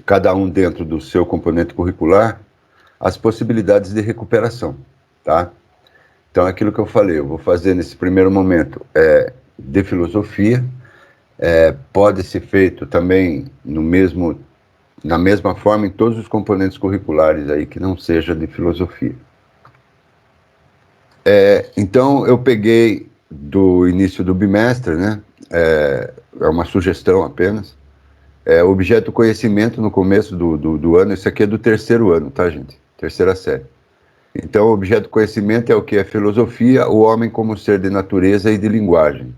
cada um dentro do seu componente curricular, as possibilidades de recuperação, tá? Então, é aquilo que eu falei, eu vou fazer nesse primeiro momento de filosofia, pode ser feito também na mesma forma em todos os componentes curriculares aí que não seja de filosofia. Então, eu peguei do início do bimestre, né? É uma sugestão apenas. Objeto conhecimento no começo do ano, isso aqui é do terceiro ano, tá, gente? Terceira série. Então, o objeto conhecimento é o que? É filosofia, o homem como ser de natureza e de linguagem,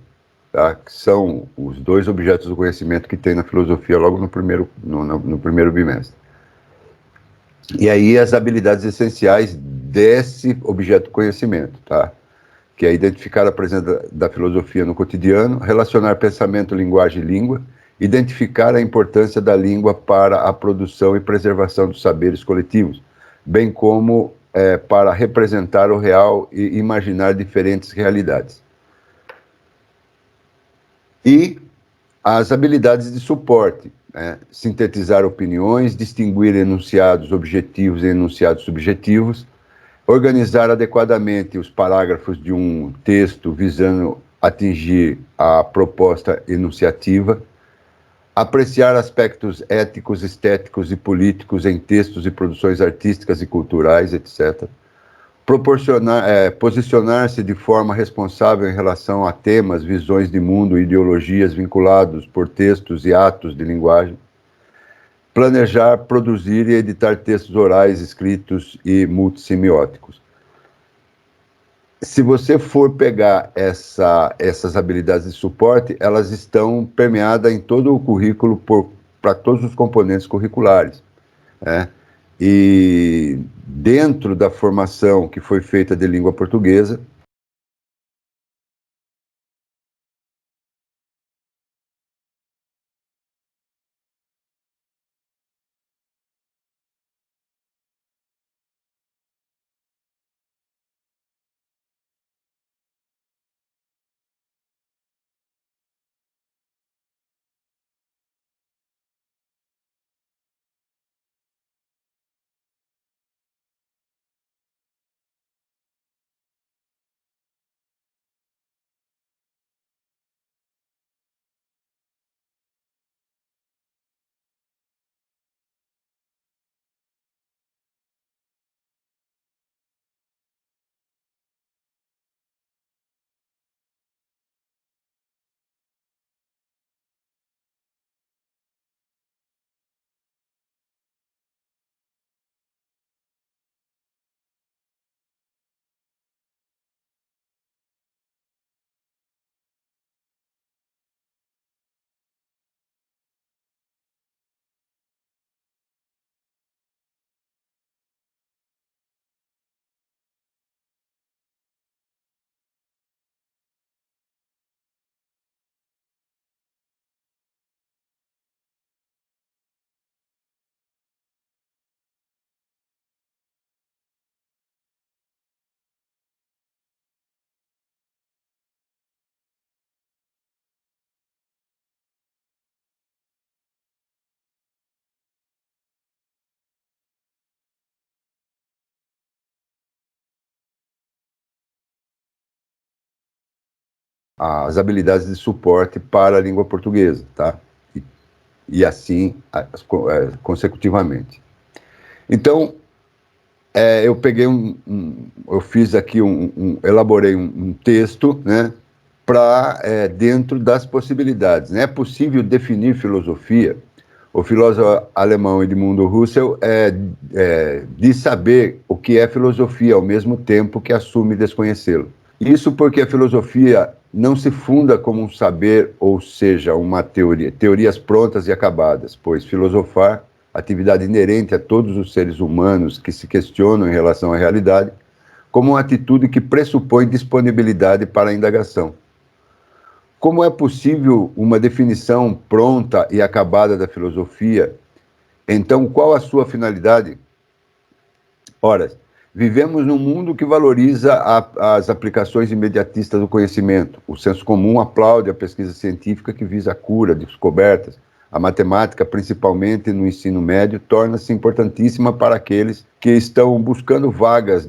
tá? Que são os dois objetos do conhecimento que tem na filosofia logo no primeiro bimestre. E aí as habilidades essenciais desse objeto conhecimento, tá? Que é identificar a presença da filosofia no cotidiano, relacionar pensamento, linguagem e língua, identificar a importância da língua para a produção e preservação dos saberes coletivos, bem como para representar o real e imaginar diferentes realidades. E as habilidades de suporte, né? Sintetizar opiniões, distinguir enunciados objetivos e enunciados subjetivos, organizar adequadamente os parágrafos de um texto visando atingir a proposta enunciativa, apreciar aspectos éticos, estéticos e políticos em textos e produções artísticas e culturais, etc. Posicionar-se de forma responsável em relação a temas, visões de mundo e ideologias vinculados por textos e atos de linguagem. Planejar, produzir e editar textos orais, escritos e multissemióticos. Se você for pegar essas habilidades de suporte, elas estão permeadas em todo o currículo para todos os componentes curriculares, né? E dentro da formação que foi feita de língua portuguesa, as habilidades de suporte para a língua portuguesa, tá? E assim consecutivamente. Então, eu peguei eu fiz aqui elaborei um texto, né, para dentro das possibilidades, né? É possível definir filosofia. O filósofo alemão Edmundo Husserl diz saber o que é filosofia ao mesmo tempo que assume desconhecê-lo. Isso porque a filosofia não se funda como um saber, ou seja, uma teorias prontas e acabadas, pois filosofar, atividade inerente a todos os seres humanos que se questionam em relação à realidade, como uma atitude que pressupõe disponibilidade para a indagação. Como é possível uma definição pronta e acabada da filosofia? Então, qual a sua finalidade? Ora, vivemos num mundo que valoriza as aplicações imediatistas do conhecimento. O senso comum aplaude a pesquisa científica que visa a cura, descobertas, A matemática, principalmente no ensino médio, torna-se importantíssima para aqueles que estão buscando vagas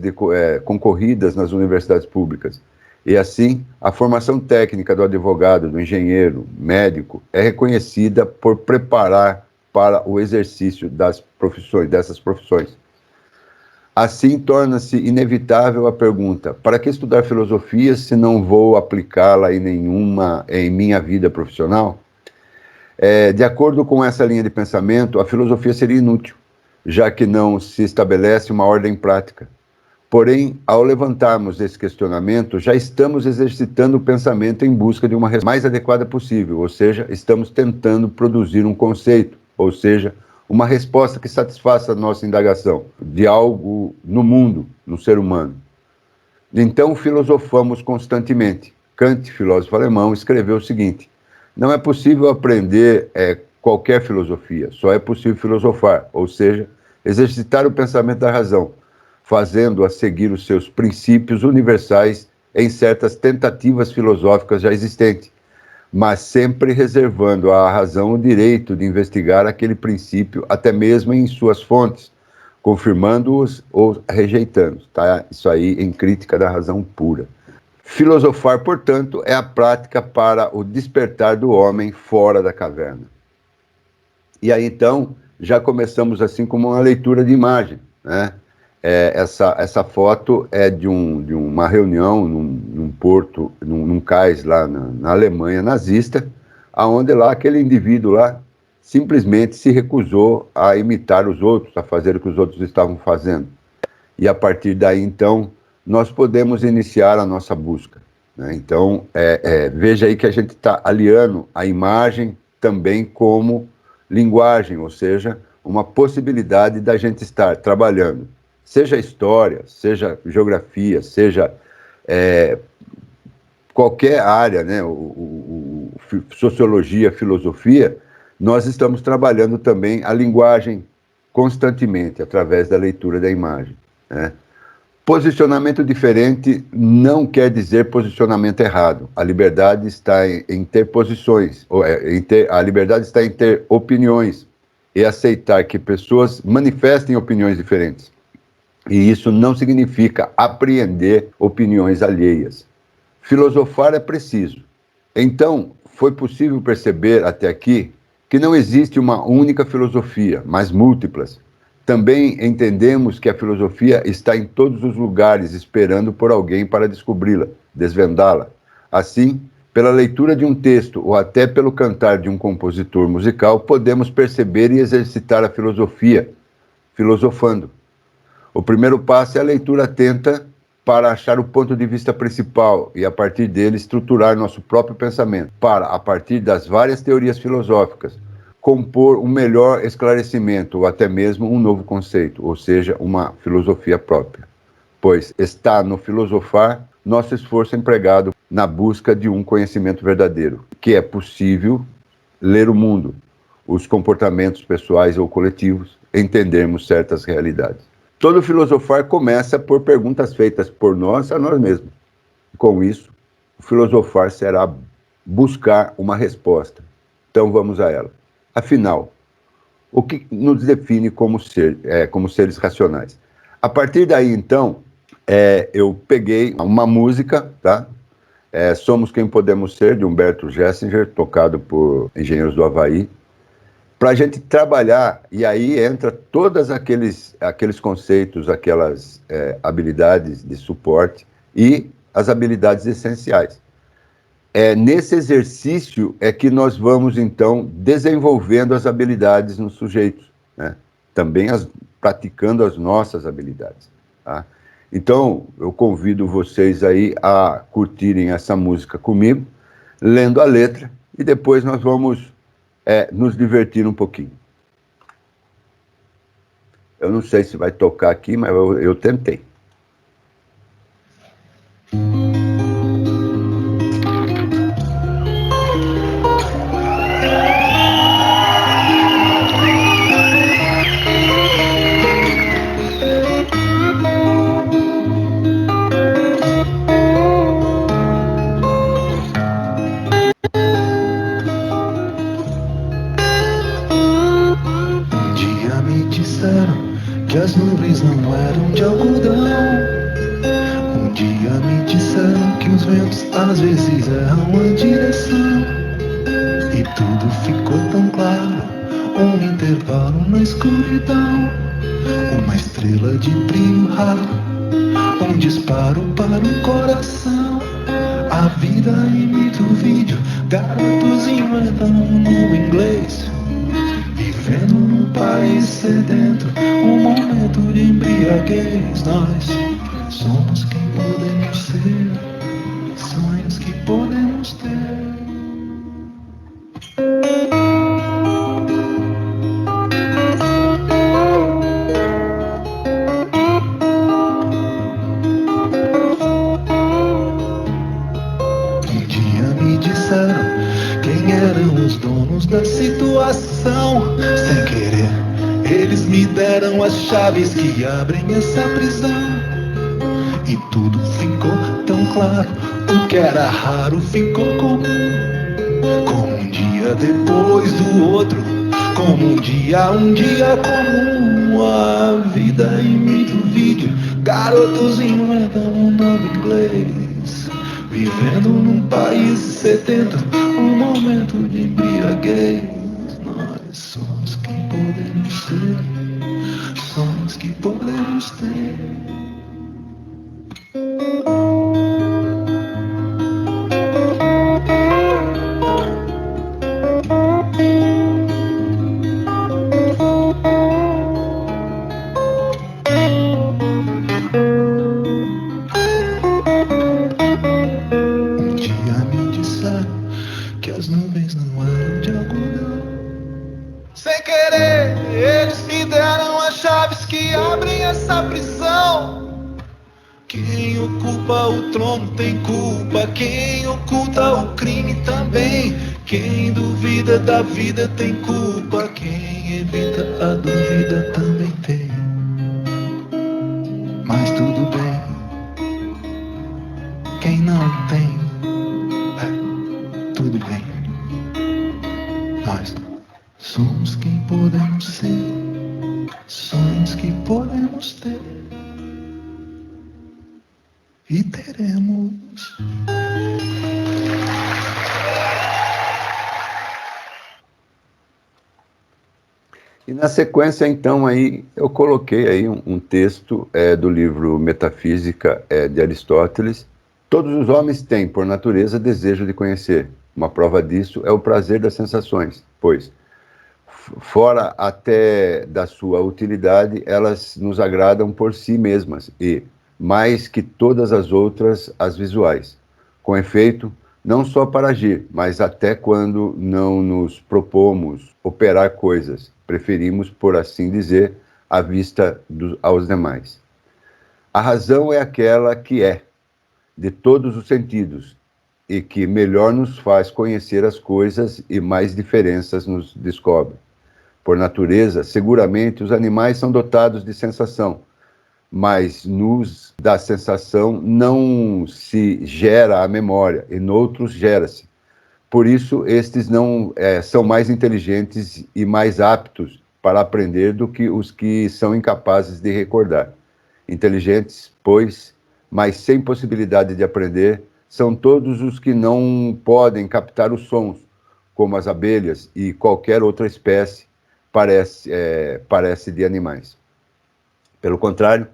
concorridas nas universidades públicas. E assim, a formação técnica do advogado, do engenheiro, médico, é reconhecida por preparar para o exercício dessas profissões. Assim, torna-se inevitável a pergunta: para que estudar filosofia se não vou aplicá-la em minha vida profissional? De acordo com essa linha de pensamento, a filosofia seria inútil, já que não se estabelece uma ordem prática. Porém, ao levantarmos esse questionamento, já estamos exercitando o pensamento em busca de uma resposta mais adequada possível, ou seja, estamos tentando produzir um conceito, ou seja, uma resposta que satisfaça a nossa indagação de algo no mundo, no ser humano. Então, filosofamos constantemente. Kant, filósofo alemão, escreveu o seguinte: não é possível aprender qualquer filosofia, só é possível filosofar, ou seja, exercitar o pensamento da razão, fazendo-a seguir os seus princípios universais em certas tentativas filosóficas já existentes, mas sempre reservando à razão o direito de investigar aquele princípio até mesmo em suas fontes, confirmando-os ou rejeitando. Tá? Isso aí em Crítica da Razão Pura. Filosofar, portanto, é a prática para o despertar do homem fora da caverna. E aí, então, já começamos assim como uma leitura de imagem, né? Essa foto é de uma reunião num porto, num cais lá na Alemanha nazista, aonde lá aquele indivíduo lá simplesmente se recusou a imitar os outros, a fazer o que os outros estavam fazendo. E a partir daí, então, nós podemos iniciar a nossa busca, né? Então, veja aí que a gente está aliando a imagem também como linguagem, ou seja, uma possibilidade da gente estar trabalhando, seja história, seja geografia, seja qualquer área, né, sociologia, filosofia, nós estamos trabalhando também a linguagem constantemente, através da leitura da imagem, né? Posicionamento diferente não quer dizer posicionamento errado. A liberdade está em ter posições, a liberdade está em ter opiniões e aceitar que pessoas manifestem opiniões diferentes. E isso não significa apreender opiniões alheias. Filosofar é preciso. Então, foi possível perceber até aqui que não existe uma única filosofia, mas múltiplas. Também entendemos que a filosofia está em todos os lugares, esperando por alguém para descobri-la, desvendá-la. Assim, pela leitura de um texto ou até pelo cantar de um compositor musical, podemos perceber e exercitar a filosofia, filosofando. O primeiro passo é a leitura atenta para achar o ponto de vista principal e, a partir dele, estruturar nosso próprio pensamento, para, a partir das várias teorias filosóficas, compor um melhor esclarecimento ou até mesmo um novo conceito, ou seja, uma filosofia própria. Pois está no filosofar nosso esforço empregado na busca de um conhecimento verdadeiro, que é possível ler o mundo, os comportamentos pessoais ou coletivos, entendermos certas realidades. Todo filosofar começa por perguntas feitas por nós a nós mesmos. Com isso, o filosofar será buscar uma resposta. Então vamos a ela. Afinal, o que nos define como seres racionais? A partir daí, então, eu peguei uma música, tá? Somos Quem Podemos Ser, de Humberto Gessinger, tocado por Engenheiros do Havaí, para a gente trabalhar, e aí entra todos aqueles conceitos, aquelas habilidades de suporte e as habilidades essenciais. Nesse exercício é que nós vamos, então, desenvolvendo as habilidades nos sujeitos, né? Também praticando as nossas habilidades, tá? Então, eu convido vocês aí a curtirem essa música comigo, lendo a letra, e depois nós vamos nos divertir um pouquinho. Eu não sei se vai tocar aqui, mas eu tentei. que as nuvens não eram de algodão. Um dia me disseram que os ventos às vezes erram a direção. E tudo ficou tão claro, um intervalo na escuridão. Uma estrela de brilho raro, um disparo para o coração. A vida imita o vídeo, garotos inventam um novo inglês. Vivendo num país sedento, um momento de embriaguez. Nós somos quem podemos ser, sonhos que podemos ter. Um dia me disseram quem eram os donos da situação. Sem querer, eles me deram as chaves que abrem essa prisão. E tudo ficou tão claro, o que era raro ficou comum. Como um dia depois do outro, como um dia comum. A vida imita o vídeo, garotos inventam um novo inglês. Vivendo num país sedento, um momento de embriaguez. Nós somos quem podemos ser, somos que podemos ter. Um dia me disseram que as nuvens não eram de algodão. Sem querer, eles me deram as chaves que abrem essa prisão. Quem ocupa o trono tem culpa, quem oculta o crime também. Quem duvida da vida tem culpa, quem evita a dúvida também tem. Mas tudo bem, quem não tem, tudo bem. Nós somos quem podemos ser, sonhos que podemos ter. E teremos. E na sequência, então, aí eu coloquei aí um texto do livro Metafísica de Aristóteles. Todos os homens têm, por natureza, desejo de conhecer. Uma prova disso é o prazer das sensações, pois, fora até da sua utilidade, elas nos agradam por si mesmas e, mais que todas as outras, as visuais. Com efeito, não só para agir, mas até quando não nos propomos operar coisas, preferimos, por assim dizer, a vista aos demais. A razão é aquela que é, de todos os sentidos, e que melhor nos faz conhecer as coisas e mais diferenças nos descobre. Por natureza, seguramente os animais são dotados de sensação, mas nos da sensação não se gera a memória, e noutros gera-se. Por isso, estes não são mais inteligentes e mais aptos para aprender do que os que são incapazes de recordar. Inteligentes, pois, mas sem possibilidade de aprender, são todos os que não podem captar os sons, como as abelhas e qualquer outra espécie parece de animais. Pelo contrário,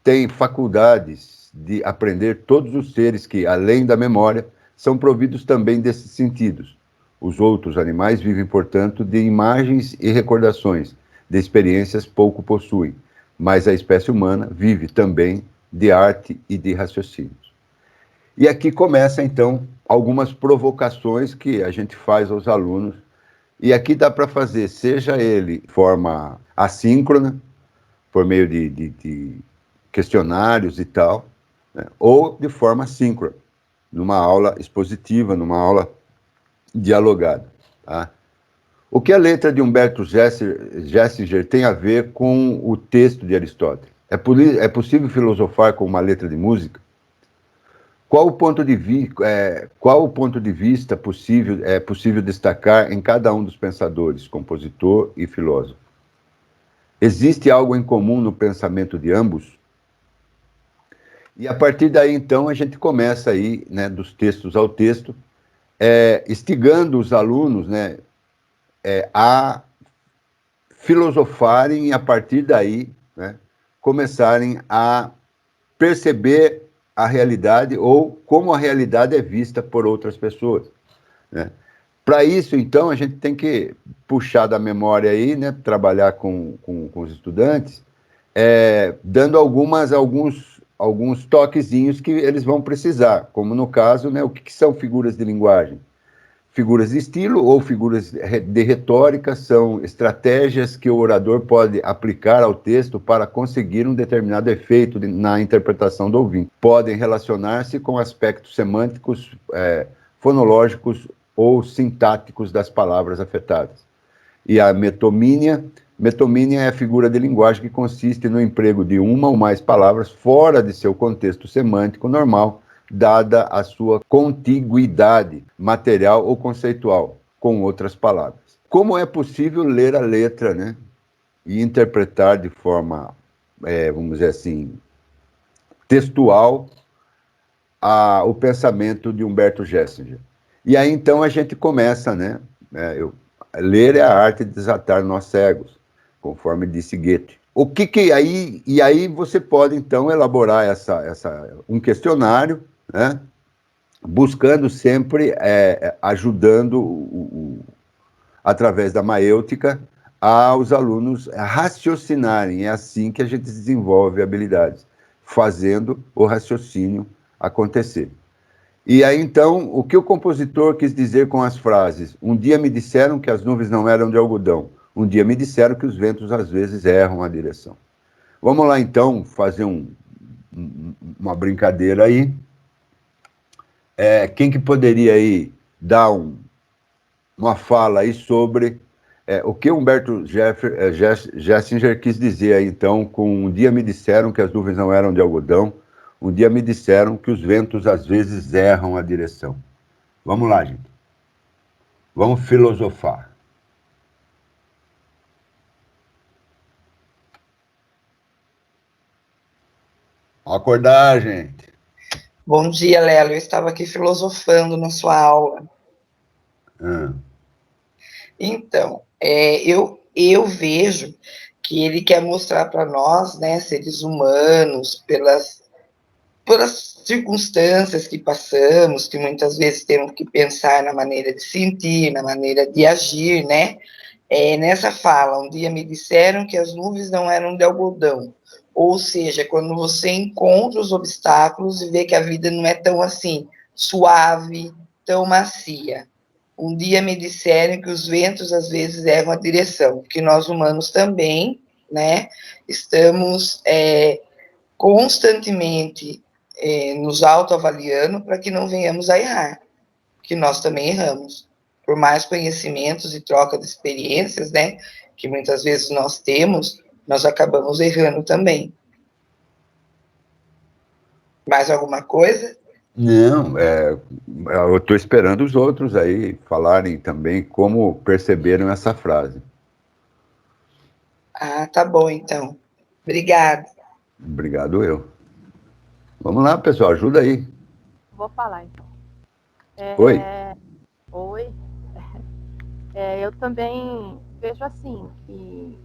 têm faculdades de aprender todos os seres que, além da memória, são providos também desses sentidos. Os outros animais vivem, portanto, de imagens e recordações, de experiências pouco possuem, mas a espécie humana vive também de arte e de raciocínios. E aqui começa, então, algumas provocações que a gente faz aos alunos, e aqui dá para fazer, seja ele de forma assíncrona, por meio de questionários e tal, né, ou de forma síncrona, numa aula expositiva, numa aula dialogada. Tá? O que a letra de Humberto Gessinger tem a ver com o texto de Aristóteles? É possível filosofar com uma letra de música? Qual o ponto de vista possível destacar em cada um dos pensadores, compositor e filósofo? Existe algo em comum no pensamento de ambos? E a partir daí, então, a gente começa aí, né, dos textos ao texto, instigando os alunos, né, a filosofarem e, a partir daí, né, começarem a perceber a realidade ou como a realidade é vista por outras pessoas, né? Para isso, então, a gente tem que puxar da memória aí, né, trabalhar com os estudantes, dando alguns toquezinhos que eles vão precisar, como no caso, né, o que são figuras de linguagem? Figuras de estilo ou figuras de retórica são estratégias que o orador pode aplicar ao texto para conseguir um determinado efeito na interpretação do ouvinte. Podem relacionar-se com aspectos semânticos, fonológicos ou sintáticos das palavras afetadas. E a metomínia é a figura de linguagem que consiste no emprego de uma ou mais palavras fora de seu contexto semântico normal, dada a sua contiguidade material ou conceitual com outras palavras. Como é possível ler a letra, né, e interpretar de forma, vamos dizer assim, textual, o pensamento de Humberto Gessinger? E aí, então, a gente começa, né, ler é a arte de desatar nós cegos, conforme disse Goethe. O que aí, e aí você pode, então, elaborar um questionário, né, buscando sempre, ajudando, através da maêutica, aos alunos raciocinarem. É assim que a gente desenvolve habilidades, fazendo o raciocínio acontecer. E aí, então, o que o compositor quis dizer com as frases? Um dia me disseram que as nuvens não eram de algodão. Um dia me disseram que os ventos, às vezes, erram a direção. Vamos lá, então, fazer uma brincadeira aí. Quem que poderia aí dar uma fala aí sobre o que Humberto Gessinger quis dizer aí, então, com um dia me disseram que as nuvens não eram de algodão, um dia me disseram que os ventos às vezes erram a direção. Vamos lá, gente. Vamos filosofar. Vamos acordar, gente. Bom dia, Lelo. Eu estava aqui filosofando na sua aula. Então, eu vejo que ele quer mostrar para nós, né, seres humanos, pelas circunstâncias que passamos, que muitas vezes temos que pensar na maneira de sentir, na maneira de agir, né? Nessa fala, um dia me disseram que as nuvens não eram de algodão. Ou seja, quando você encontra os obstáculos e vê que a vida não é tão assim, suave, tão macia. Um dia me disseram que os ventos às vezes erram a direção, que nós humanos também, né, estamos constantemente nos autoavaliando para que não venhamos a errar, que nós também erramos. Por mais conhecimentos e troca de experiências, né, que muitas vezes nós temos, nós acabamos errando também. Mais alguma coisa? Não, eu estou esperando os outros aí falarem também como perceberam essa frase. Ah, tá bom, então. Obrigada. Obrigado eu. Vamos lá, pessoal, ajuda aí. Vou falar, então. Oi. Oi. Eu também vejo assim, que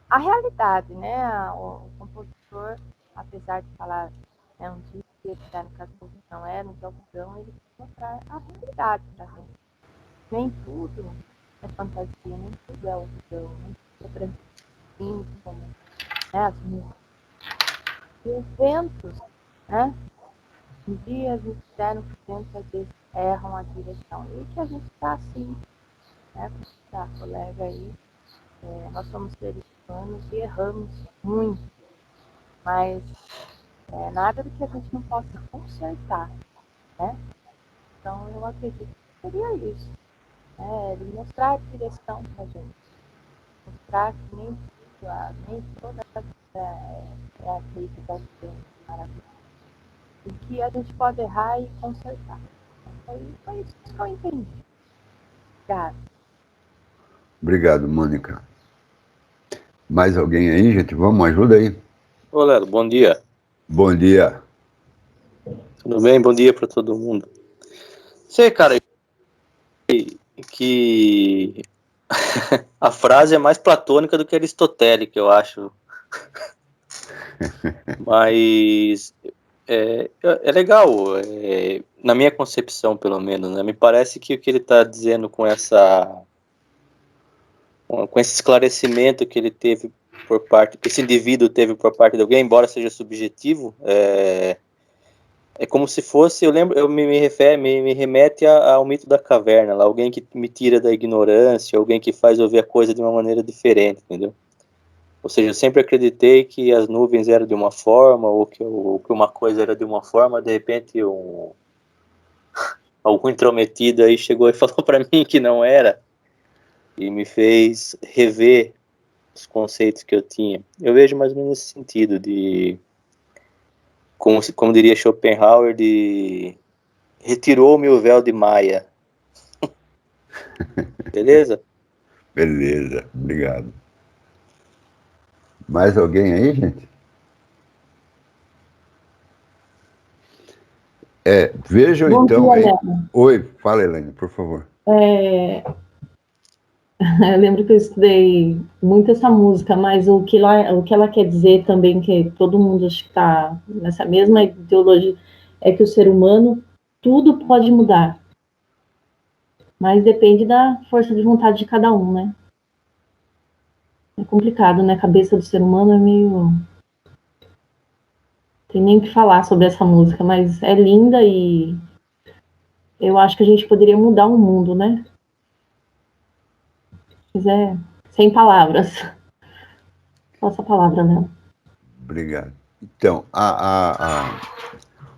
a realidade, né, o compositor, apesar de falar um dia que no caso não é, no algodão, ele mostrar a realidade pra gente. Nem tudo é fantasia, nem tudo é algodão, nem tudo é branquinho, como, né, as músicas. E os ventos, né, um dia a gente disseram que os ventos às vezes erram a direção. E que a gente está assim, né, tá, colega aí, nós somos seres humanos e erramos muito, mas nada do que a gente não possa consertar, né? Então eu acredito que seria isso, né? Ele mostrar a direção pra gente, mostrar que nem toda a vida é feita das maravilhas, e que a gente pode errar e consertar. Foi isso que eu entendi. Obrigada. Obrigado, Mônica. Mais alguém aí, gente? Vamos, ajuda aí. Ô, Lelo, bom dia. Bom dia. Tudo bem? Bom dia para todo mundo. Sei, cara, que a frase é mais platônica do que aristotélica, eu acho. Mas é legal, na minha concepção, pelo menos, né? Me parece que o que ele está dizendo com esse esclarecimento que ele teve por parte, que esse indivíduo teve por parte de alguém, embora seja subjetivo, é como se fosse, me remete ao mito da caverna, lá, alguém que me tira da ignorância, alguém que faz eu ver a coisa de uma maneira diferente, entendeu? Ou seja, eu sempre acreditei que as nuvens eram de uma forma, ou que uma coisa era de uma forma, de repente algum intrometido aí chegou e falou para mim que não era, e me fez rever os conceitos que eu tinha. Eu vejo mais ou menos nesse sentido, como diria Schopenhauer, retirou-me o véu de Maia. Beleza? Beleza, obrigado. Mais alguém aí, gente? Vejam Bom então dia, aí. Lelo. Oi, fala, Elaine, por favor. Eu lembro que eu estudei muito essa música, mas o que ela quer dizer também, que todo mundo acho que está nessa mesma ideologia, é que o ser humano, tudo pode mudar, mas depende da força de vontade de cada um, né? É complicado, né? A cabeça do ser humano é meio... Tem nem o que falar sobre essa música, mas é linda e eu acho que a gente poderia mudar o mundo, né? Mas sem palavras. Só essa palavra, né? Obrigado. Então,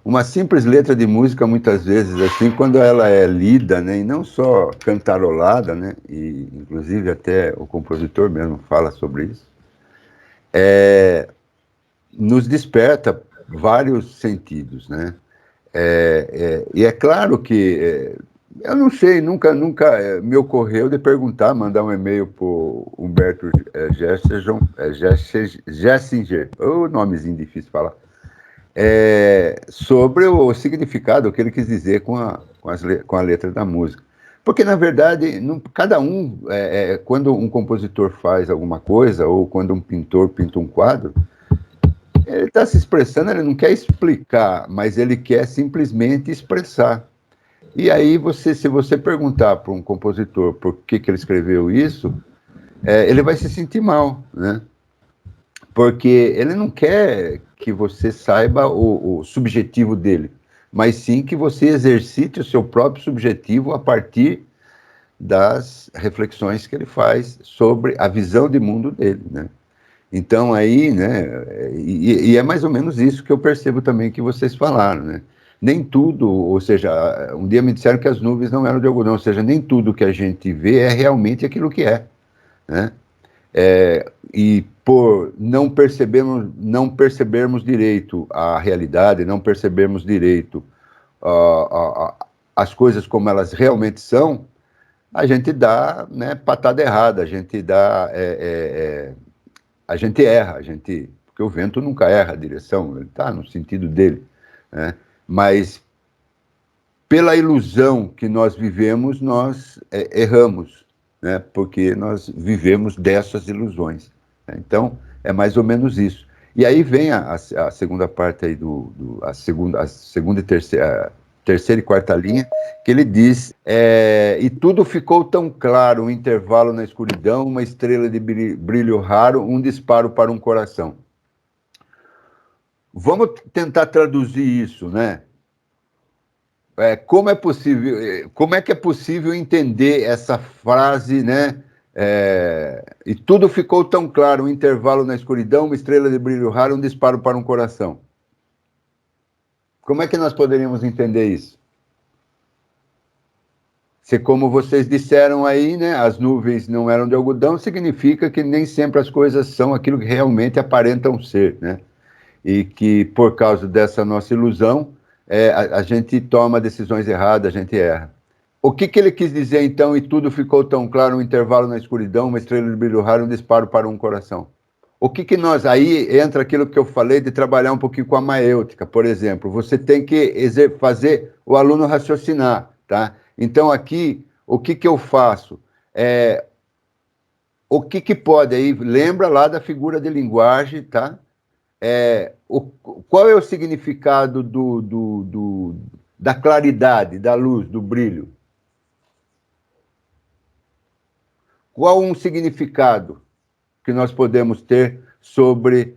uma simples letra de música, muitas vezes, assim, quando ela é lida, né, e não só cantarolada, né, e inclusive até o compositor mesmo fala sobre isso, nos desperta vários sentidos, né? E é claro que eu não sei, nunca me ocorreu de perguntar, mandar um e-mail para o Humberto Gessinger, o nomezinho difícil de falar, sobre o significado, o que ele quis dizer com a letra da música. Porque, na verdade, cada um, quando um compositor faz alguma coisa, ou quando um pintor pinta um quadro, ele está se expressando, ele não quer explicar, mas ele quer simplesmente expressar. E aí, se você perguntar para um compositor por que ele escreveu isso, ele vai se sentir mal, né? Porque ele não quer que você saiba o subjetivo dele, mas sim que você exercite o seu próprio subjetivo a partir das reflexões que ele faz sobre a visão de mundo dele, né? Então aí, né, e é mais ou menos isso que eu percebo também que vocês falaram, né? Nem tudo, ou seja, um dia me disseram que as nuvens não eram de algodão, ou seja, nem tudo que a gente vê é realmente aquilo que é, né? E por não percebermos direito a realidade, não percebermos direito as coisas como elas realmente são, a gente dá, né, patada errada, a gente erra, porque o vento nunca erra a direção, ele está no sentido dele, né? Mas pela ilusão que nós vivemos, nós erramos, né? Porque nós vivemos dessas ilusões, né? Então, é mais ou menos isso. E aí vem a segunda parte aí a segunda e terceira e quarta linha, que ele diz, e tudo ficou tão claro, um intervalo na escuridão, uma estrela de brilho raro, um disparo para um coração. Vamos tentar traduzir isso, né? Como é que é possível entender essa frase, né? E tudo ficou tão claro, um intervalo na escuridão, uma estrela de brilho raro, um disparo para um coração. Como é que nós poderíamos entender isso? Se, como vocês disseram aí, né, as nuvens não eram de algodão, significa que nem sempre as coisas são aquilo que realmente aparentam ser, né? E que, por causa dessa nossa ilusão, a gente toma decisões erradas, a gente erra. O que ele quis dizer, então, e tudo ficou tão claro, um intervalo na escuridão, uma estrela de brilho raro, um disparo para um coração? o que nós... Aí entra aquilo que eu falei de trabalhar um pouquinho com a maêutica, por exemplo. Você tem que fazer o aluno raciocinar, tá? Então, aqui, o que eu faço? O que pode aí? Lembra lá da figura de linguagem, tá? Qual é o significado da claridade, da luz, do brilho? Qual um significado que nós podemos ter sobre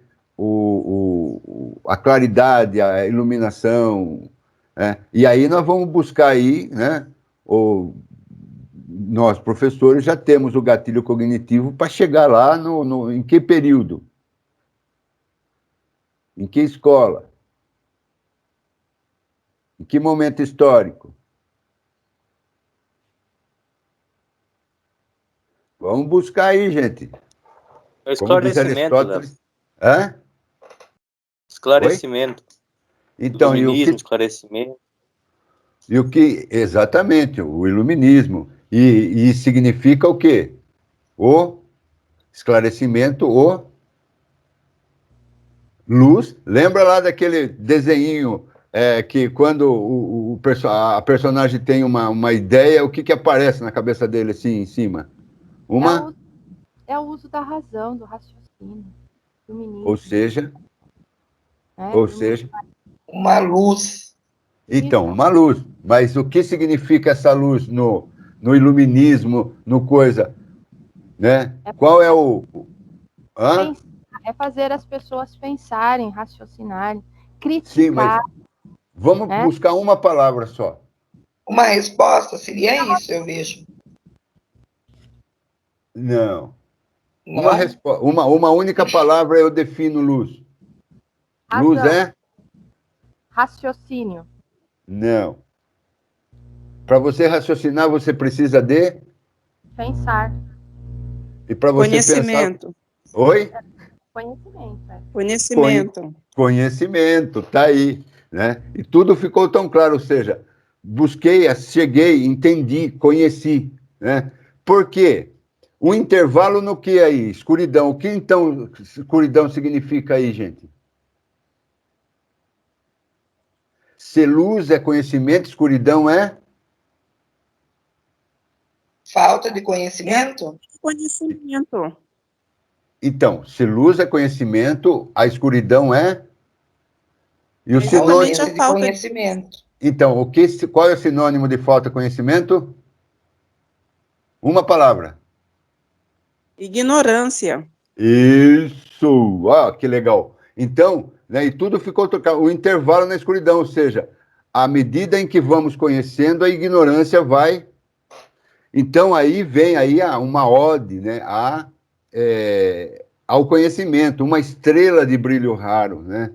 a claridade, a iluminação, né? E aí nós vamos buscar aí, né? Nós, professores, já temos o gatilho cognitivo para chegar lá em que período? Em que escola? Em que momento histórico? Vamos buscar aí, gente. Esclarecimento, Léo. Hã? Esclarecimento. Oi? Então, iluminismo, esclarecimento. E o que... Exatamente, o iluminismo. E significa o quê? O esclarecimento, o luz. Lembra lá daquele desenhinho que quando a personagem tem uma ideia, o que aparece na cabeça dele, assim, em cima? É o uso da razão, do raciocínio, do iluminismo. Ou seja... Uma luz. Então, uma luz. Mas o que significa essa luz no iluminismo, no coisa? Né? Qual é o... Hã? É fazer as pessoas pensarem, raciocinarem, criticar. Sim, mas vamos buscar uma palavra só. Uma resposta seria isso, eu vejo. Não. Uma única palavra eu defino luz. Razão. Luz é? Raciocínio. Não. Para você raciocinar, você precisa de? Pensar. E para você Conhecimento. Pensar... Oi? Conhecimento. Conhecimento. Conhecimento, tá aí, né? E tudo ficou tão claro, ou seja, busquei, cheguei, entendi, conheci, né? Por quê? O intervalo no que aí? Escuridão. O que então escuridão significa aí, gente? Se luz é conhecimento, escuridão é? Falta de conhecimento? Conhecimento. Então, se luz é conhecimento, a escuridão é? E o Ausência sinônimo... de conhecimento. Então, qual é o sinônimo de falta de conhecimento? Uma palavra. Ignorância. Isso! Ah, que legal. Então, né, e tudo ficou trocado. O intervalo na escuridão, ou seja, à medida em que vamos conhecendo, a ignorância vai... Então, aí vem aí uma ode, né, ao conhecimento, uma estrela de brilho raro, né?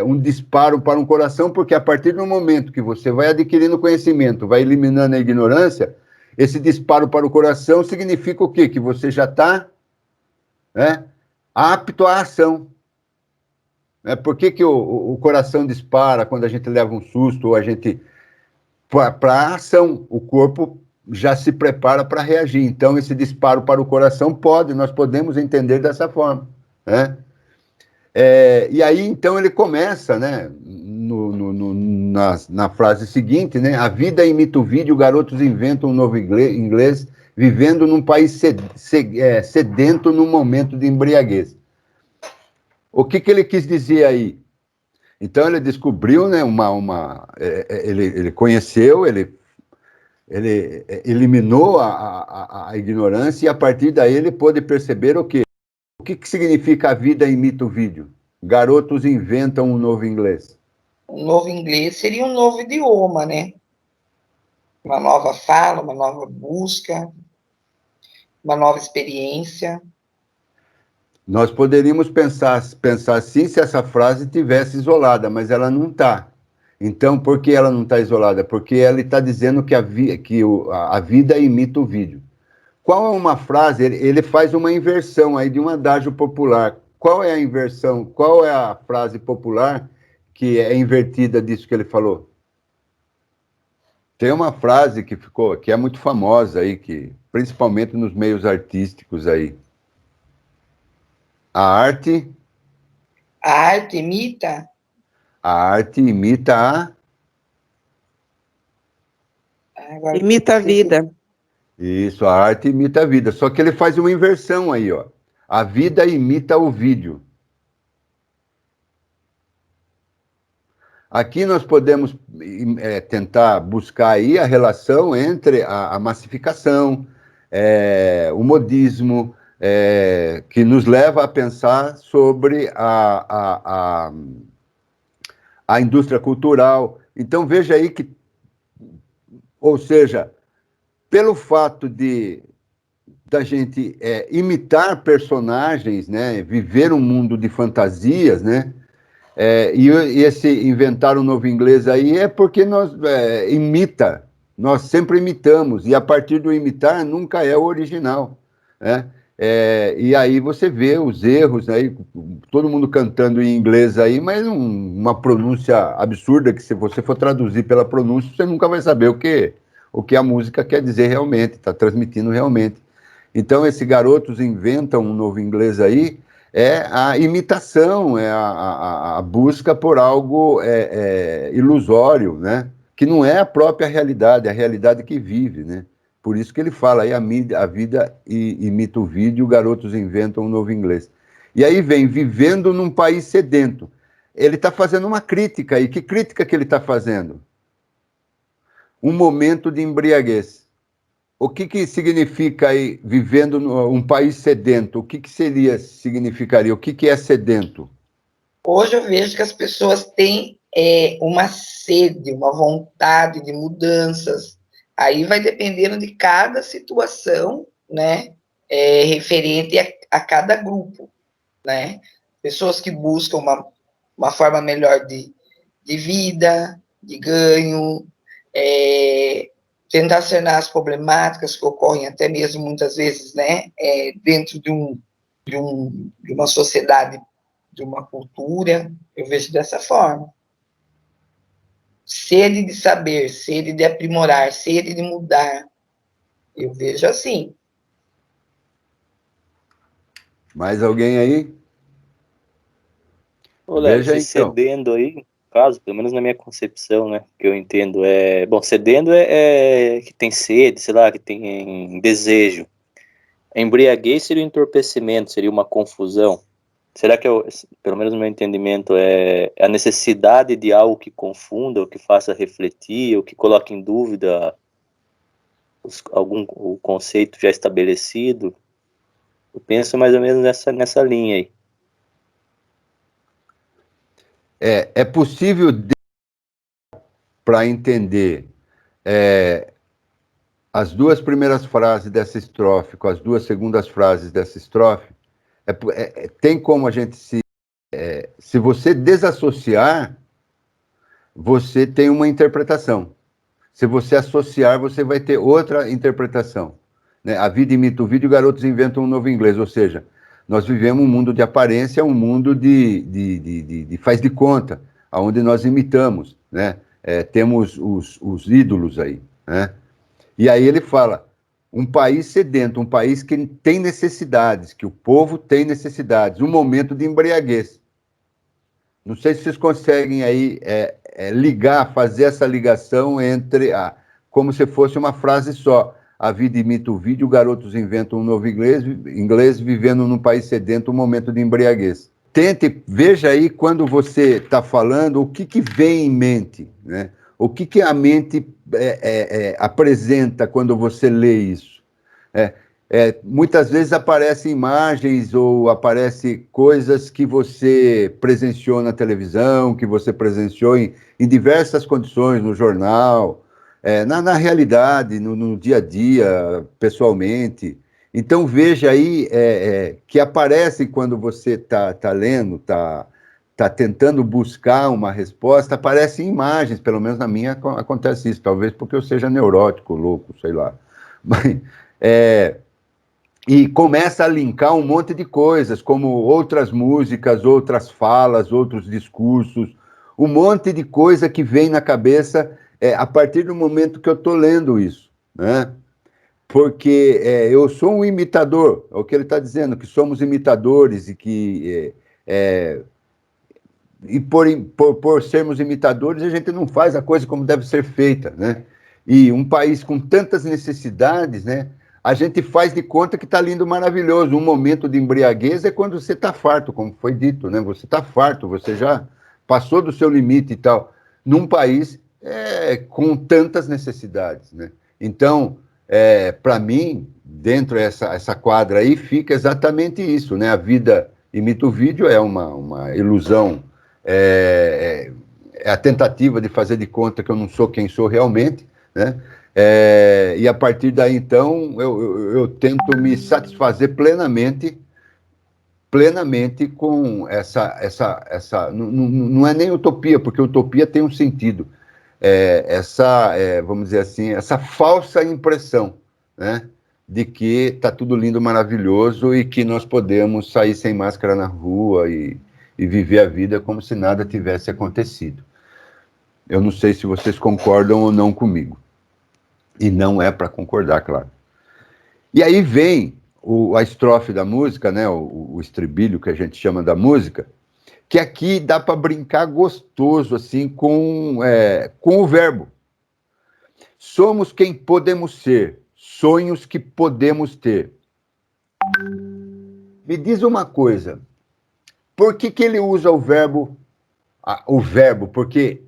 Um disparo para um coração, porque a partir do momento que você vai adquirindo conhecimento, vai eliminando a ignorância, esse disparo para o coração significa o quê? Que você já está, né, apto à ação. Por que o coração dispara quando a gente leva um susto, ou a gente... Para a ação, o corpo já se prepara para reagir. Então, esse disparo para o coração nós podemos entender dessa forma, né? E aí, então, ele começa, né, na frase seguinte, né? A vida imita o vídeo, garotos inventam um novo inglês, vivendo num país sedento num momento de embriaguez. O que ele quis dizer aí? Então, ele descobriu, né, ele conheceu, ele eliminou a ignorância, e a partir daí ele pôde perceber o quê? O que significa a vida imita o vídeo? Garotos inventam um novo inglês. Um novo inglês seria um novo idioma, né? Uma nova fala, uma nova busca, uma nova experiência. Nós poderíamos pensar assim se essa frase tivesse isolada, mas ela não está. Então, por que ela não está isolada? Porque ela está dizendo que a vida imita o vídeo. Qual é uma frase? Ele faz uma inversão aí de um adágio popular. Qual é a inversão? Qual é a frase popular que é invertida disso que ele falou? Tem uma frase que é muito famosa aí, principalmente nos meios artísticos aí. A arte imita? A arte imita Agora, Imita a vida. Isso, a arte imita a vida. Só que ele faz uma inversão aí, ó. A vida imita o vídeo. Aqui nós podemos tentar buscar aí a relação entre a massificação, o modismo, que nos leva a pensar sobre a indústria cultural. Então, veja aí que, ou seja, pelo fato da gente imitar personagens, né, viver um mundo de fantasias, né, e esse inventar um novo inglês aí é porque nós nós sempre imitamos, e a partir do imitar nunca é o original, né? E aí você vê os erros aí, todo mundo cantando em inglês aí, mas uma pronúncia absurda que se você for traduzir pela pronúncia, você nunca vai saber o que a música quer dizer realmente, está transmitindo realmente. Então, esse Garotos Inventam um Novo Inglês aí, é a imitação, é a busca por algo ilusório, né? Que não é a própria realidade, é a realidade que vive, né? Por isso que ele fala aí, a vida imita o vídeo, garotos inventam um novo inglês. E aí vem, vivendo num país sedento. Ele está fazendo uma crítica, e que crítica que ele está fazendo? Um momento de embriaguez. O que significa aí, vivendo num país sedento? O que significaria? O que é sedento? Hoje eu vejo que as pessoas têm uma sede, uma vontade de mudanças. Aí vai dependendo de cada situação, né? Referente a cada grupo, né? Pessoas que buscam uma forma melhor de vida, de ganho, tentar sanar as problemáticas que ocorrem até mesmo muitas vezes, né, dentro de uma sociedade, de uma cultura. Eu vejo dessa forma. Sede de saber, sede de aprimorar, sede de mudar. Eu vejo assim. Mais alguém aí? Ô, Léo, Veja esse então. cedendo aí, no caso, pelo menos na minha concepção, né, que eu entendo, bom, cedendo que tem sede, sei lá, que tem desejo. Embriaguez seria um entorpecimento, seria uma confusão. Será que, pelo menos no meu entendimento, é a necessidade de algo que confunda, ou que faça refletir, ou que coloque em dúvida o conceito já estabelecido? Eu penso mais ou menos nessa linha aí. É possível, para entender as duas primeiras frases dessa estrofe com as duas segundas frases dessa estrofe, tem como a gente se você desassociar, você tem uma interpretação. Se você associar, você vai ter outra interpretação, né? A vida imita o vídeo, garotos inventam um novo inglês. Ou seja, nós vivemos um mundo de aparência, um mundo de faz de conta, onde nós imitamos, né? Temos os ídolos aí, né? E aí ele fala, um país sedento, um país que tem necessidades, que o povo tem necessidades, um momento de embriaguez. Não sei se vocês conseguem aí fazer essa ligação entre, como se fosse uma frase só. A vida imita o vídeo, garotos inventam um novo inglês vivendo num país sedento, um momento de embriaguez. Veja aí quando você está falando, o que vem em mente, né? O que a mente apresenta quando você lê isso? Muitas vezes aparecem imagens ou aparecem coisas que você presenciou na televisão, que você presenciou em diversas condições, no jornal, na realidade, no dia a dia, pessoalmente. Então, veja aí que aparece quando você está lendo, está tentando buscar uma resposta, aparecem imagens, pelo menos na minha acontece isso, talvez porque eu seja neurótico, louco, sei lá. Mas, e começa a linkar um monte de coisas, como outras músicas, outras falas, outros discursos, um monte de coisa que vem na cabeça a partir do momento que eu estou lendo isso, né? porque eu sou um imitador, é o que ele está dizendo, que somos imitadores e que e por sermos imitadores, a gente não faz a coisa como deve ser feita, né? E um país com tantas necessidades, né? A gente faz de conta que está lindo, maravilhoso. Um momento de embriaguez é quando você está farto, como foi dito, né? Você está farto, você já passou do seu limite e tal. Num país com tantas necessidades, né? Então, para mim, dentro dessa quadra aí, fica exatamente isso, né? A vida imita o vídeo, é uma ilusão, é a tentativa de fazer de conta que eu não sou quem sou realmente, né? E a partir daí, então, eu tento me satisfazer plenamente com essa não é nem utopia, porque utopia tem um sentido, vamos dizer assim, essa falsa impressão, né, de que está tudo lindo, maravilhoso e que nós podemos sair sem máscara na rua e viver a vida como se nada tivesse acontecido. Eu não sei se vocês concordam ou não comigo. E não é para concordar, claro. E aí vem a estrofe da música, né, o estribilho que a gente chama da música, que aqui dá para brincar gostoso assim com o verbo. Somos quem podemos ser, sonhos que podemos ter. Me diz uma coisa, por que ele usa o verbo? O verbo, porque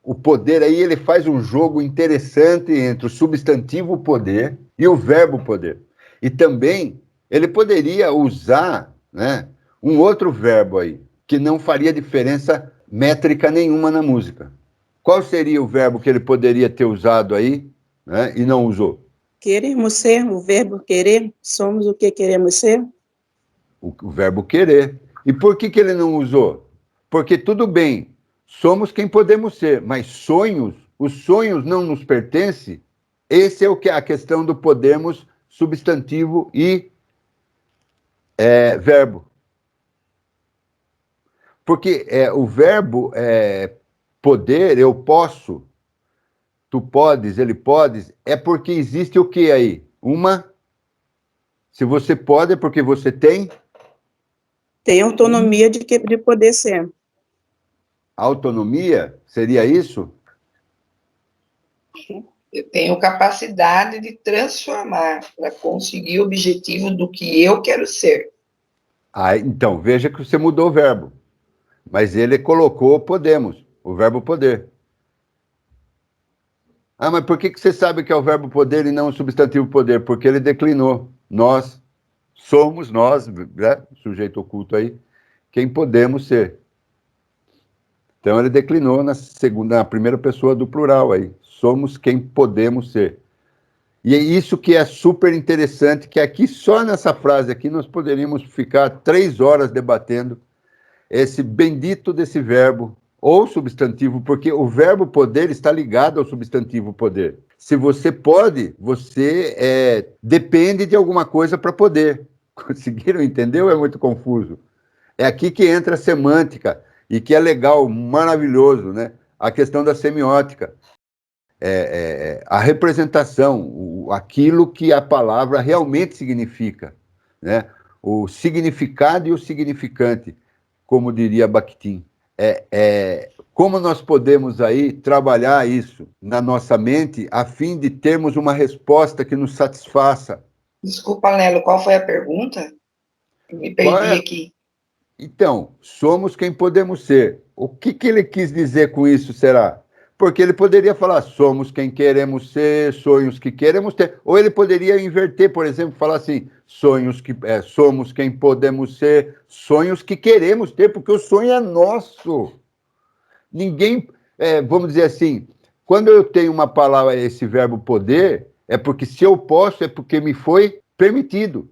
o poder aí ele faz um jogo interessante entre o substantivo poder e o verbo poder. E também ele poderia usar, né, um outro verbo aí, que não faria diferença métrica nenhuma na música. Qual seria o verbo que ele poderia ter usado aí, né, e não usou? Queremos ser, o verbo querer, somos o que queremos ser. O verbo querer. E por que ele não usou? Porque tudo bem, somos quem podemos ser, mas os sonhos não nos pertencem. Esse é o que a questão do podemos, substantivo e verbo. Porque o verbo poder, eu posso, tu podes, ele pode, é porque existe o que aí? Se você pode, é porque você tem? Tem autonomia de poder ser. Autonomia? Seria isso? Eu tenho capacidade de transformar para conseguir o objetivo do que eu quero ser. Então, veja que você mudou o verbo. Mas ele colocou podemos, o verbo poder. Mas por que você sabe que é o verbo poder e não o substantivo poder? Porque ele declinou. Nós somos, né, sujeito oculto aí, quem podemos ser. Então ele declinou na primeira pessoa do plural aí. Somos quem podemos ser. E é isso que é super interessante, que aqui, só nessa frase aqui, nós poderíamos ficar 3 horas debatendo esse bendito desse verbo, ou substantivo, porque o verbo poder está ligado ao substantivo poder. Se você pode, você depende de alguma coisa para poder. Conseguiram entender ou é muito confuso? É aqui que entra a semântica, e que é legal, maravilhoso, né? A questão da semiótica. A representação, aquilo que a palavra realmente significa, né? O significado e o significante, como diria Bakhtin. Como nós podemos aí trabalhar isso na nossa mente a fim de termos uma resposta que nos satisfaça? Desculpa, Lelo, qual foi a pergunta? Eu me perdi aqui. Então, somos quem podemos ser. O que ele quis dizer com isso, será? Porque ele poderia falar, somos quem queremos ser, sonhos que queremos ter. Ou ele poderia inverter, por exemplo, falar assim, somos quem podemos ser, sonhos que queremos ter, porque o sonho é nosso. Ninguém, vamos dizer assim, quando eu tenho uma palavra, esse verbo poder, é porque se eu posso, é porque me foi permitido.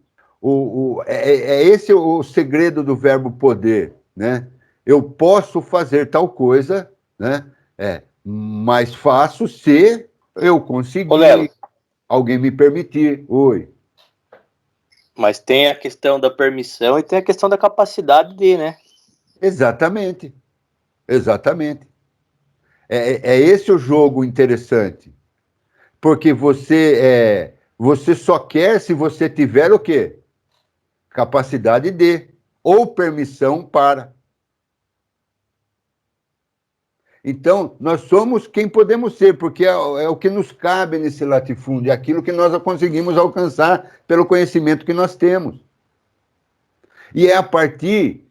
Esse o segredo do verbo poder, né? Eu posso fazer tal coisa, né? Mas faço se eu conseguir, alguém me permitir. Oi. Mas tem a questão da permissão e tem a questão da capacidade de, né? Exatamente. Exatamente. É esse o jogo interessante. Porque você Você só quer se você tiver o quê? Capacidade de, ou permissão para. Então, nós somos quem podemos ser, porque é o que nos cabe nesse latifúndio, é aquilo que nós conseguimos alcançar pelo conhecimento que nós temos. E é a partir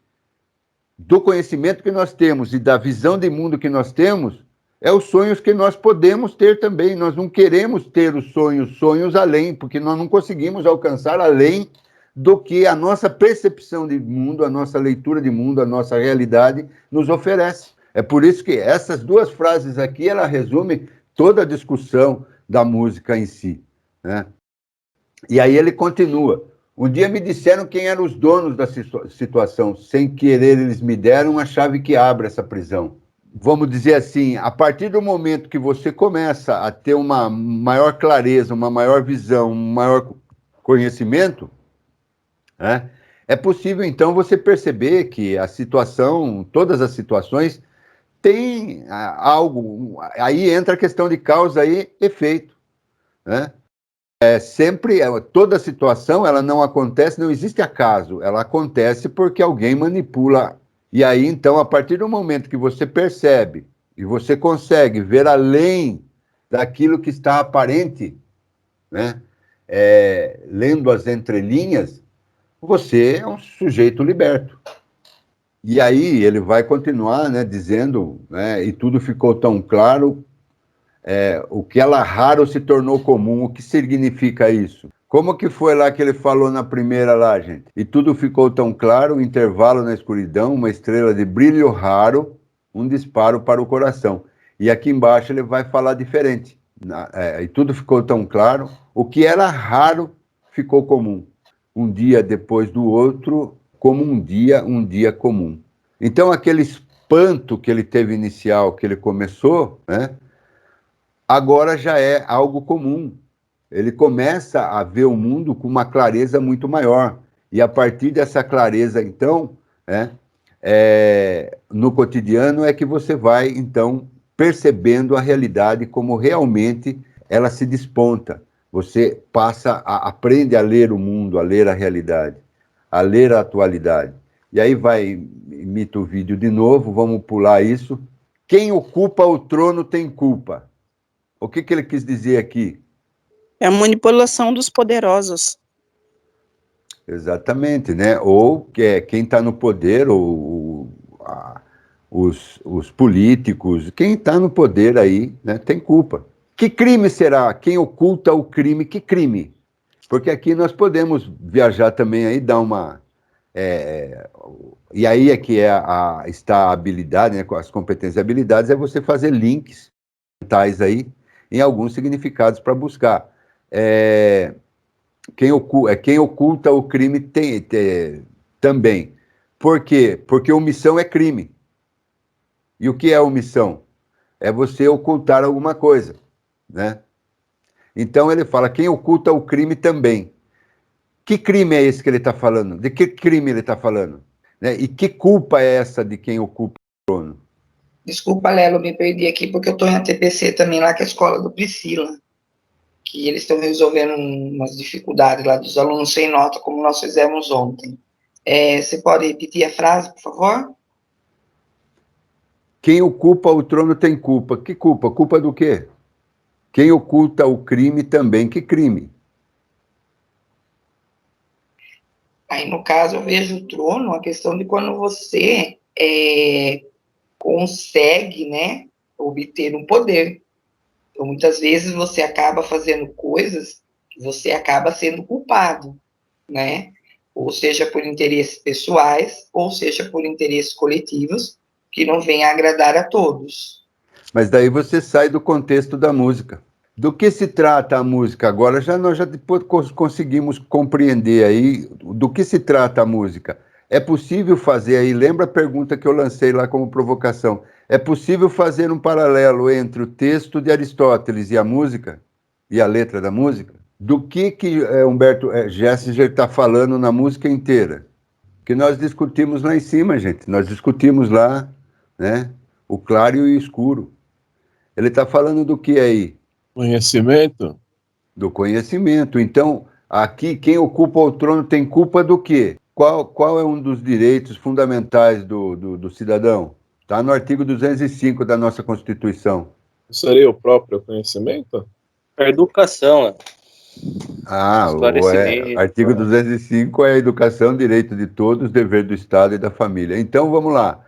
do conhecimento que nós temos e da visão de mundo que nós temos, é os sonhos que nós podemos ter também. Nós não queremos ter os sonhos além, porque nós não conseguimos alcançar além do que a nossa percepção de mundo, a nossa leitura de mundo, a nossa realidade nos oferece. É por isso que essas duas frases aqui, ela resume toda a discussão da música em si, né? E aí ele continua. Um dia me disseram quem eram os donos da situação. Sem querer, eles me deram a chave que abre essa prisão. Vamos dizer assim, a partir do momento que você começa a ter uma maior clareza, uma maior visão, um maior conhecimento, né, é possível, então, você perceber que a situação, todas as situações, tem algo, aí entra a questão de causa e efeito, né? Sempre, toda situação, ela não acontece, não existe acaso, ela acontece porque alguém manipula. E aí, então, a partir do momento que você percebe e você consegue ver além daquilo que está aparente, né, lendo as entrelinhas, você é um sujeito liberto. E aí ele vai continuar, né, dizendo, né, e tudo ficou tão claro, o que era raro se tornou comum. O que significa isso? Como que foi lá que ele falou na primeira lá, gente? E tudo ficou tão claro, um intervalo na escuridão, uma estrela de brilho raro, um disparo para o coração. E aqui embaixo ele vai falar diferente. E tudo ficou tão claro, o que era raro ficou comum. Um dia depois do outro, como um dia comum. Então, aquele espanto que ele teve inicial, que ele começou, né, agora já é algo comum. Ele começa a ver o mundo com uma clareza muito maior. E a partir dessa clareza, então, no cotidiano é que você vai, então, percebendo a realidade como realmente ela se desponta. Você aprende a ler o mundo, a ler a realidade, a ler a atualidade. E aí imita o vídeo de novo, vamos pular isso. Quem ocupa o trono tem culpa. O que ele quis dizer aqui? É a manipulação dos poderosos. Exatamente, né? Ou quem está no poder, ou os políticos, quem está no poder aí, né, tem culpa. Que crime será? Quem oculta o crime, que crime? Porque aqui nós podemos viajar também aí, dar uma... e aí é que está a habilidade, né, com as competências e habilidades, é você fazer links mentais aí, em alguns significados para buscar. Quem oculta o crime também. Por quê? Porque omissão é crime. E o que é omissão? É você ocultar alguma coisa, né? Então ele fala, quem oculta o crime também. Que crime é esse que ele está falando? De que crime ele está falando? Né? E que culpa é essa de quem ocupa o trono? Desculpa, Lelo, me perdi aqui, porque eu estou em ATPC também, lá que é a escola do Priscila, que eles estão resolvendo umas dificuldades lá dos alunos sem nota, como nós fizemos ontem. Você pode repetir a frase, por favor? Quem ocupa o trono tem culpa. Que culpa? Culpa do quê? Quem oculta o crime também. Que crime? Aí, no caso, eu vejo o trono, a questão de quando você consegue, né, obter um poder. Então, muitas vezes você acaba fazendo coisas que você acaba sendo culpado, né? Ou seja, por interesses pessoais, ou seja, por interesses coletivos, que não vêm a agradar a todos. Mas daí você sai do contexto da música. Do que se trata a música? Agora nós já depois conseguimos compreender aí do que se trata a música. É possível fazer aí, lembra a pergunta que eu lancei lá como provocação, é possível fazer um paralelo entre o texto de Aristóteles e a música, e a letra da música? Do que Humberto Gessinger está falando na música inteira? Que nós discutimos lá em cima, gente, nós discutimos lá, né, o claro e o escuro. Ele está falando do que aí? Conhecimento? Do conhecimento. Então, aqui, quem ocupa o trono tem culpa do quê? Qual é um dos direitos fundamentais do cidadão? Está no artigo 205 da nossa Constituição. Seria o próprio conhecimento? A educação, O artigo 205 é a educação, direito de todos, dever do Estado e da família. Então, vamos lá.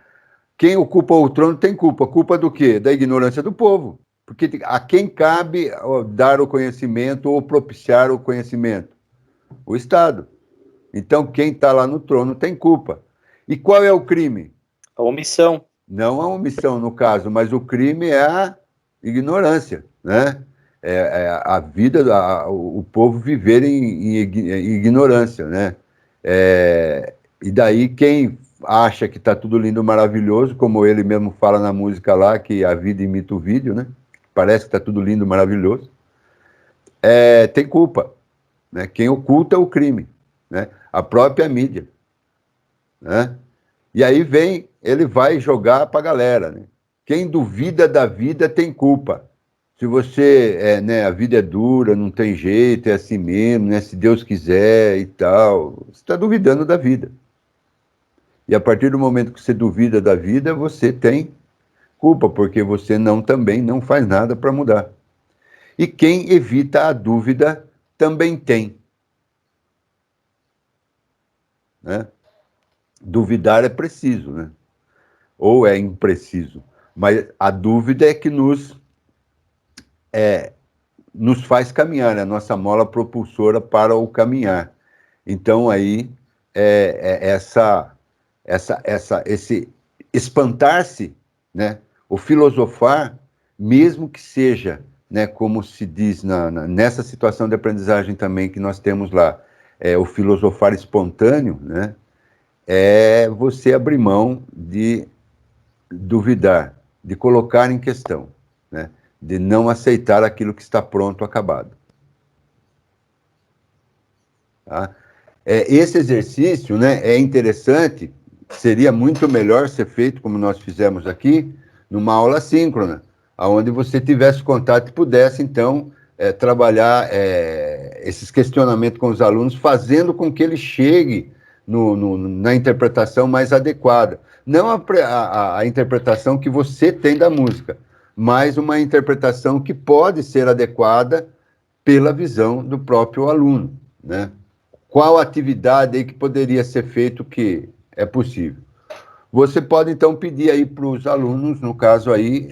Quem ocupa o trono tem culpa. Culpa do quê? Da ignorância do povo. Porque a quem cabe dar o conhecimento ou propiciar o conhecimento? O Estado. Então, quem está lá no trono tem culpa. E qual é o crime? A omissão. Não a omissão, no caso, mas o crime é a ignorância, né? A vida, o povo viver em ignorância, né? E daí quem acha que está tudo lindo, maravilhoso, como ele mesmo fala na música lá, que a vida imita o vídeo, né? Parece que está tudo lindo, maravilhoso, tem culpa, né? Quem oculta o crime, né? A própria mídia, né? E aí ele vai jogar para a galera, né? Quem duvida da vida tem culpa. Se você, né, a vida é dura, não tem jeito, é assim mesmo, né, se Deus quiser e tal, você está duvidando da vida. E a partir do momento que você duvida da vida, você tem culpa, porque você também não faz nada para mudar. E quem evita a dúvida também tem. Né? Duvidar é preciso, né? Ou é impreciso. Mas a dúvida é que nos faz caminhar, é a nossa mola propulsora para o caminhar. Então, aí, esse espantar-se, né, o filosofar, mesmo que seja, né, como se diz nessa situação de aprendizagem também que nós temos lá, o filosofar espontâneo, né, é você abrir mão de duvidar, de colocar em questão, né, de não aceitar aquilo que está pronto, acabado. Tá? Esse exercício, né, é interessante, seria muito melhor ser feito, como nós fizemos aqui, numa aula síncrona, onde você tivesse contato e pudesse, então, trabalhar esses questionamentos com os alunos, fazendo com que ele chegue na interpretação mais adequada. Não a interpretação que você tem da música, mas uma interpretação que pode ser adequada pela visão do próprio aluno, né? Qual atividade aí que poderia ser feito que é possível? Você pode, então, pedir aí para os alunos, no caso aí,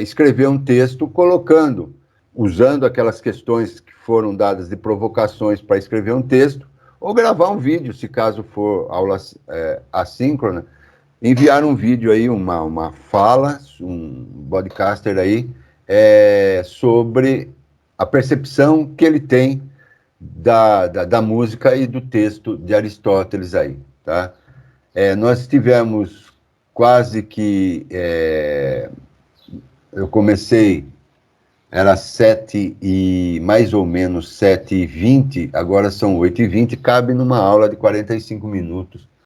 escrever um texto usando aquelas questões que foram dadas de provocações para escrever um texto, ou gravar um vídeo, se caso for aula assíncrona, enviar um vídeo aí, uma fala, um podcaster aí, sobre a percepção que ele tem da música e do texto de Aristóteles aí, tá? Nós tivemos quase que... eu comecei, era mais ou menos 7h20, agora são 8h20, cabe numa aula de 45 minutos